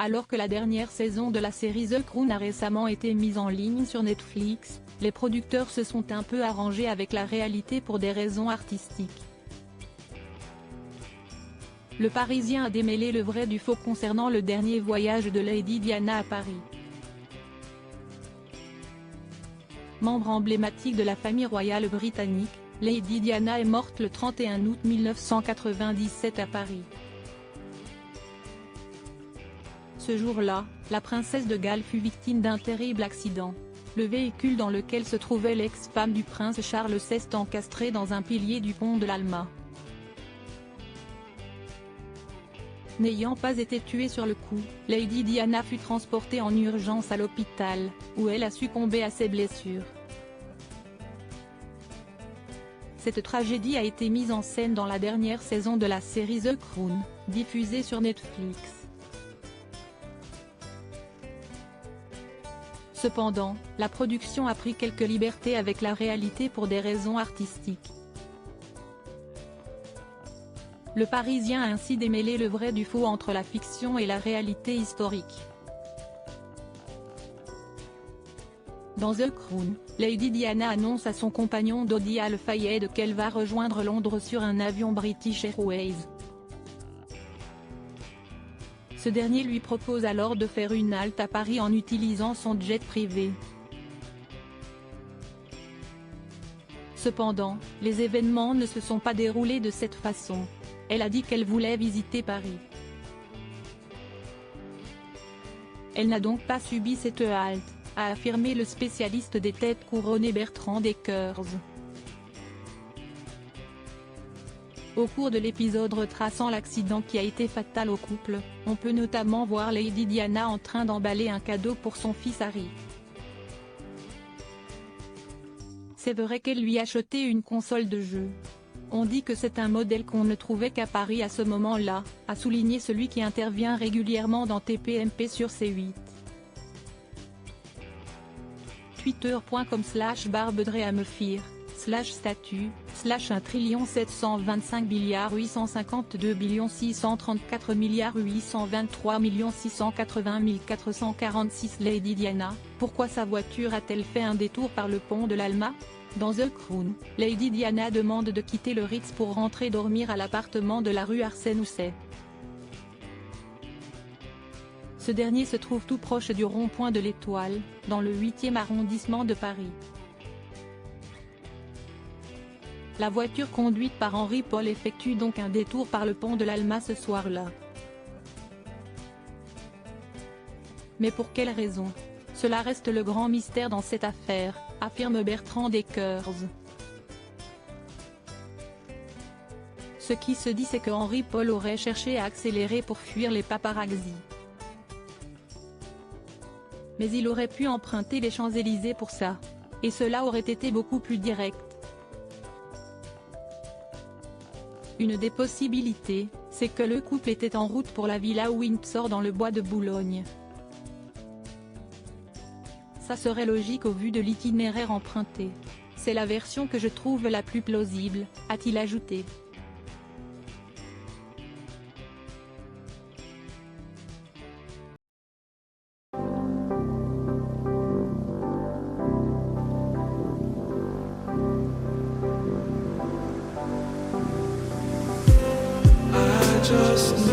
Alors que la dernière saison de la série The Crown a récemment été mise en ligne sur Netflix, les producteurs se sont un peu arrangés avec la réalité pour des raisons artistiques. Le Parisien a démêlé le vrai du faux concernant le dernier voyage de Lady Diana à Paris. Membre emblématique de la famille royale britannique, Lady Diana est morte le 31 août 1997 à Paris. Ce jour-là, la princesse de Galles fut victime d'un terrible accident. Le véhicule dans lequel se trouvait l'ex-femme du prince Charles s'est encastré dans un pilier du pont de l'Alma. N'ayant pas été tuée sur le coup, Lady Diana fut transportée en urgence à l'hôpital, où elle a succombé à ses blessures. Cette tragédie a été mise en scène dans la dernière saison de la série The Crown, diffusée sur Netflix. Cependant, la production a pris quelques libertés avec la réalité pour des raisons artistiques. Le Parisien a ainsi démêlé le vrai du faux entre la fiction et la réalité historique. Dans The Crown, Lady Diana annonce à son compagnon Dodi Al-Fayed qu'elle va rejoindre Londres sur un avion British Airways. Ce dernier lui propose alors de faire une halte à Paris en utilisant son jet privé. Cependant, les événements ne se sont pas déroulés de cette façon. Elle a dit qu'elle voulait visiter Paris. Elle n'a donc pas subi cette halte, a affirmé le spécialiste des têtes couronnées Bertrand Dekers. Au cours de l'épisode retraçant l'accident qui a été fatal au couple, on peut notamment voir Lady Diana en train d'emballer un cadeau pour son fils Harry. C'est vrai qu'elle lui a acheté une console de jeu. On dit que c'est un modèle qu'on ne trouvait qu'à Paris à ce moment-là, a souligné celui qui intervient régulièrement dans TPMP sur C8. Twitter.com/barbedreamefir/statut /1 725 852 634 823 680 446 Lady Diana, pourquoi sa voiture a-t-elle fait un détour par le pont de l'Alma? Dans The Crown, Lady Diana demande de quitter le Ritz pour rentrer dormir à l'appartement de la rue Arsène-Housset. Ce dernier se trouve tout proche du rond-point de l'Étoile, dans le 8e arrondissement de Paris. La voiture conduite par Henri Paul effectue donc un détour par le pont de l'Alma ce soir-là. Mais pour quelle raison? Cela reste le grand mystère dans cette affaire, affirme Bertrand Dekers. Ce qui se dit c'est que Henri Paul aurait cherché à accélérer pour fuir les paparazzis. Mais il aurait pu emprunter les Champs-Élysées pour ça. Et cela aurait été beaucoup plus direct. Une des possibilités, c'est que le couple était en route pour la villa Windsor dans le bois de Boulogne. Ça serait logique au vu de l'itinéraire emprunté. C'est la version que je trouve la plus plausible, a-t-il ajouté. Just